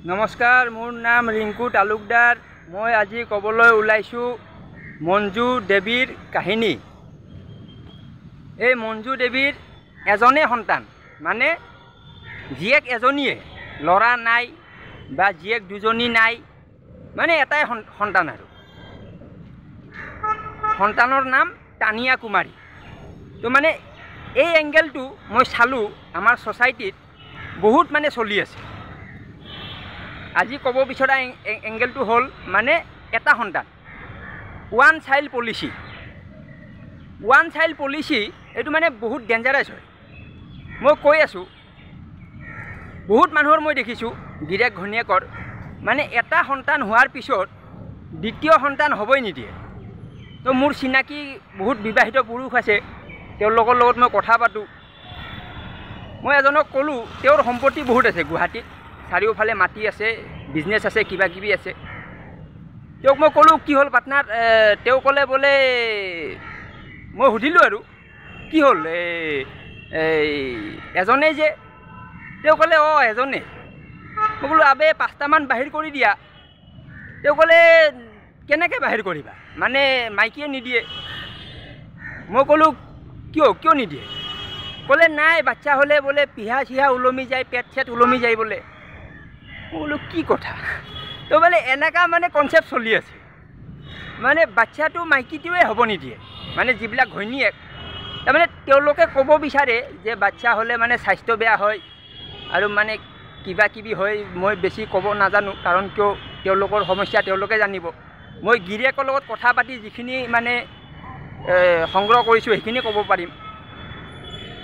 নমস্কাৰ, মোৰ নাম ৰিংকু তালুকদাৰ। মই আজি ক'বলৈ ওলাইছোঁ মঞ্জু দেৱীৰ কাহিনী। এই মঞ্জু দেৱীৰ এজনে সন্তান, মানে জীয়েক এজনীয়ে, ল'ৰা নাই বা জীয়েক দুজনী নাই, মানে এটাই সন্তান আৰু সন্তানৰ নাম তানিয়া কুমাৰী। তো মানে এই এংগেলটো মই চালোঁ আমাৰ ছ'চাইটিত বহুত মানে চলি আছে। আজি ক'ব বিচৰা এংগেলটো হ'ল মানে এটা সন্তান, one child policy. One child policy এইটো মানে বহুত ডেঞ্জাৰাছ হয়। মই কৈ আছোঁ, বহুত মানুহৰ মই দেখিছোঁ গিৰেক ঘৈণীয়েকৰ মানে এটা সন্তান হোৱাৰ পিছত দ্বিতীয় সন্তান হ'বই নিদিয়ে। তো মোৰ চিনাকি বহুত বিবাহিত পুৰুষ আছে, তেওঁলোকৰ লগত মই কথা পাতোঁ। মই এজনক ক'লোঁ, তেওঁৰ সম্পত্তি বহুত আছে গুৱাহাটীত, চাৰিওফালে মাটি আছে, বিজনেছ আছে, কিবা কিবি আছে। তেওঁক মই ক'লোঁ কি হ'ল পাৰ্টনাৰ, তেওঁ ক'লে বোলে, মই সুধিলোঁ আৰু কি হ'ল এজনেই যে, তেওঁ ক'লে এজনেই। মই ক'লোঁ আবে 5টামান বাহিৰ কৰি দিয়া। তেওঁ ক'লে কেনেকৈ বাহিৰ কৰিবা, মানে মাইকীয়ে নিদিয়ে। মই ক'লোঁ কিয় নিদিয়ে? ক'লে নাই, বাচ্চা হ'লে বোলে পিহা চিহা ওলমি যায়, পেট চেট ওলমি যায় বোলে। মই বোলো কি কথা? তো বোলে এনেকুৱা মানে কনচেপ্ট চলি আছে, মানে বাচ্চাটো মাইকীটোৱে হ'ব নিদিয়ে। মানে যিবিলাক ঘৈণীয়েক, তাৰমানে তেওঁলোকে ক'ব বিচাৰে যে বাচ্চা হ'লে মানে স্বাস্থ্য বেয়া হয় আৰু মানে কিবা কিবি হয়। মই বেছি ক'ব নাজানো, কাৰণ কিয় তেওঁলোকৰ সমস্যা তেওঁলোকে জানিব। মই গিৰিয়েকৰ লগত কথা পাতি যিখিনি মানে সংগ্ৰহ কৰিছোঁ সেইখিনি ক'ব পাৰিম।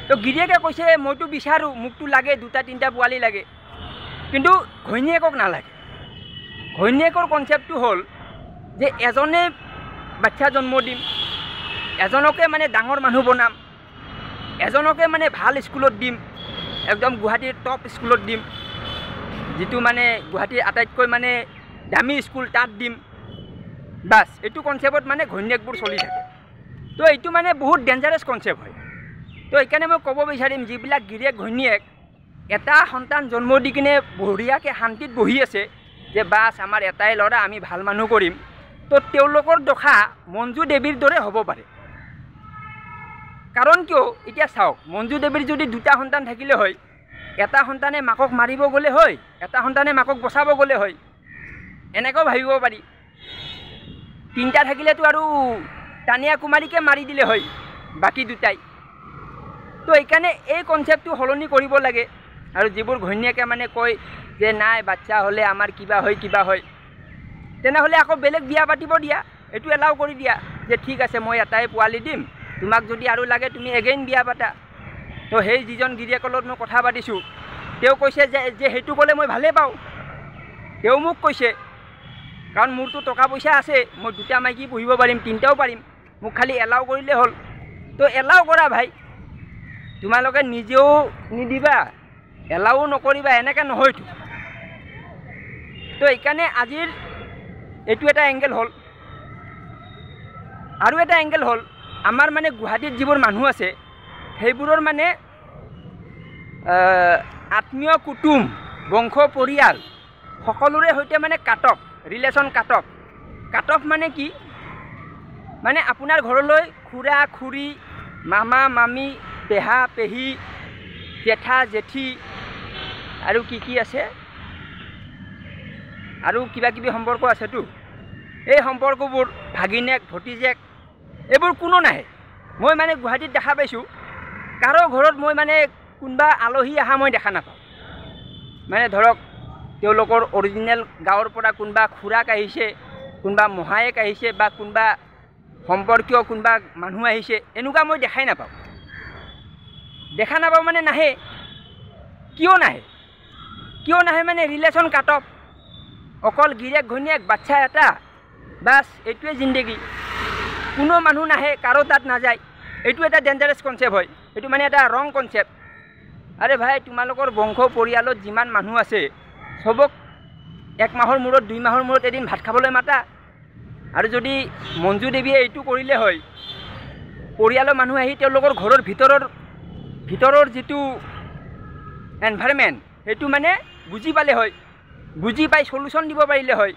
তো গিৰিয়েকে কৈছে মইতো বিচাৰোঁ, মোকতো লাগে 2-3টা পোৱালি লাগে, কিন্তু ঘৈণীয়েকক নালাগে। ঘৈণীয়েকৰ কনচেপ্টটো হ'ল যে এজনে বাচ্চা জন্ম দিম, এজনকে মানে ডাঙৰ মানুহ বনাম, এজনকে মানে ভাল স্কুলত দিম, একদম গুৱাহাটীৰ টপ স্কুলত দিম, যিটো মানে গুৱাহাটীৰ আটাইতকৈ মানে দামী স্কুল, তাত দিম। বাছ এইটো কনচেপ্টত মানে ঘৈণীয়েকবোৰ চলি থাকে। তো এইটো মানে বহুত ডেঞ্জাৰাছ কনচেপ্ট হয়। তো সেইকাৰণে মই ক'ব বিচাৰিম, যিবিলাক গিৰিয়েক ঘৈণীয়েক এটা সন্তান জন্ম দি কিনে বঢ়িয়াকৈ শান্তিত বহি আছে যে বাছ আমাৰ এটাই ল'ৰা, আমি ভাল মানুহ কৰিম, তো তেওঁলোকৰ দশা মঞ্জু দেৱীৰ দৰে হ'ব পাৰে। কাৰণ কিয়, এতিয়া চাওক, মঞ্জু দেৱীৰ যদি 2টা সন্তান থাকিলে হয়, এটা সন্তানে মাকক মাৰিব গ'লে হয়, এটা সন্তানে মাকক বচাব গ'লে হয়, এনেকৈও ভাবিব পাৰি। 3টা থাকিলেতো আৰু তানিয়া কুমাৰীকে মাৰি দিলে হয় বাকী 2টাই। তো সেইকাৰণে এই কনচেপ্টটো সলনি কৰিব লাগে। আৰু যিবোৰ ঘৈণীয়েকে মানে কয় যে নাই বাচ্চা হ'লে আমাৰ কিবা হয়, তেনেহ'লে আকৌ বেলেগ বিয়া পাতিব দিয়া, এইটো এলাউ কৰি দিয়া যে ঠিক আছে মই এটাই পোৱালি দিম, তোমাক যদি আৰু লাগে তুমি এগেইন বিয়া পাতা। তো সেই যিজন গিৰিয়েকৰ লগত মই কথা পাতিছোঁ, তেওঁ কৈছে যে সেইটো ক'লে মই ভালেই পাওঁ। তেওঁ মোক কৈছে, কাৰণ মোৰতো টকা পইচা আছে, মই 2টা মাইকী পুহিব পাৰিম, 3টাও পাৰিম, মোক খালি এলাউ কৰিলে হ'ল। তো এলাউ কৰা ভাই, তোমালোকে নিজেও নিদিবা, এলাউ নকৰিবা, এনেকৈ নহয়তো। তো সেইকাৰণে আজিৰ এইটো এটা এংগেল হ'ল। আৰু এটা এংগেল হ'ল, আমাৰ মানে গুৱাহাটীত যিবোৰ মানুহ আছে সেইবোৰৰ মানে আত্মীয় কুটুম, বংশ পৰিয়াল সকলোৰে সৈতে মানে ৰিলেশ্যন কাট অফ মানে কি, মানে আপোনাৰ ঘৰলৈ খুৰা খুৰী, মামা মামী, পেহা পেহী, জেঠা জেঠী আৰু কি আছে, আৰু কিবা কিবি সম্পৰ্ক আছেতো। এই সম্পৰ্কবোৰ ভাগিনেক ভতিজেক এইবোৰ কোনো নাহে। মই মানে গুৱাহাটীত দেখা পাইছোঁ, কাৰো ঘৰত মই মানে কোনোবা আলহী অহা মই দেখা নাপাওঁ। মানে ধৰক তেওঁলোকৰ অৰিজিনেল গাঁৱৰ পৰা কোনোবা খুৰাক আহিছে, কোনোবা মহায়েক আহিছে, বা কোনোবা সম্পৰ্কীয় কোনোবা মানুহ আহিছে, এনেকুৱা মই দেখা নাপাওঁ মানে নাহে। কিয় নাহে মানে ৰিলেশ্যন কাট অফ। অকল গিৰিয়েক ঘৈণীয়েক, বাচ্চা এটা, বাছ এইটোৱে জিন্দগী। কোনো মানুহ নাহে, কাৰো তাত নাযায়। এইটো এটা ডেঞ্জাৰাছ কনচেপ্ট হয়, এইটো মানে এটা ৰং কনচেপ্ট। আৰে ভাই, তোমালোকৰ বংশ পৰিয়ালত যিমান মানুহ আছে চবক 1 মাহৰ মূৰত, 2 মাহৰ মূৰত এদিন ভাত খাবলৈ মাতা। আৰু যদি মঞ্জু দেৱীয়ে এইটো কৰিলে হয়, পৰিয়ালৰ মানুহ আহি তেওঁলোকৰ ঘৰৰ ভিতৰৰ যিটো এনভাইৰনমেণ্ট সেইটো মানে বুজি পালে হয়। বুজি পাই সলিউশ্যন দিব পাৰিলে হয়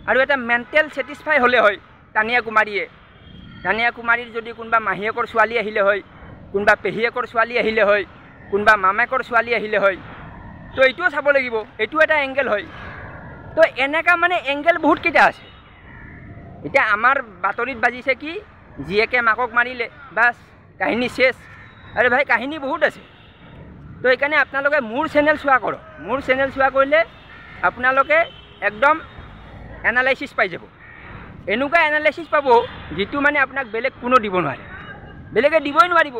আৰু এটা মেণ্টেল ছেটিছফাই হ'লে হয় কানিয়া কুমাৰীৰ যদি কোনোবা মাহীয়েকৰ ছোৱালী আহিলে হয়, কোনোবা পেহীয়েকৰ ছোৱালী আহিলে হয়, কোনোবা মামাকৰ ছোৱালী আহিলে হয়, তো এইটোও চাব লাগিব, এইটো এটা এংগেল হয়। তো এনেকুৱা মানে এংগেল বহুতকেইটা আছে। এতিয়া আমাৰ বাতৰিত বাজিছে কি জীয়েকে মাকক মাৰিলে, বাছ কাহিনী শেষ। আৰে ভাই কাহিনী বহুত আছে। তো সেইকাৰণে আপোনালোকে মোৰ চেনেল চোৱা কৰক। মোৰ চেনেল চোৱা কৰিলে আপোনালোকে একদম এনালাইচিছ পাই যাব। এনেকুৱা এনালাইচিছ পাব যিটো মানে আপোনাক বেলেগ কোনো দিব নোৱাৰে, বেলেগে দিবই নোৱাৰিব।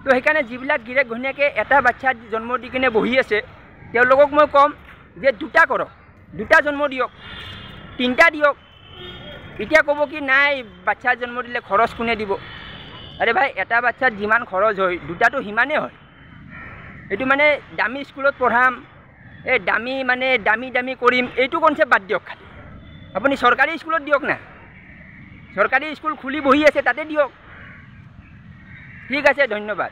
তো সেইকাৰণে যিবিলাক গিৰেক ঘৈণীয়েকে এটা বাচ্চা জন্ম দি কিনে বহি আছে, তেওঁলোকক মই ক'ম যে 2টা কৰক, 2টা জন্ম দিয়ক, 3টা দিয়ক। এতিয়া ক'ব কি নাই বাচ্চা জন্ম দিলে খৰচ কোনে দিব? আৰে ভাই এটা বাচ্চাত যিমান খৰচ হয় 2টাটো সিমানেই হয়। এইটো মানে দামী স্কুলত পঢ়াম, এই দামী কৰিম, এইটো কনচেপ্ট বাদ দিয়ক। খালি আপুনি চৰকাৰী স্কুলত দিয়ক না, চৰকাৰী স্কুল খুলি বহি আছে তাতে দিয়ক। ঠিক আছে, ধন্যবাদ।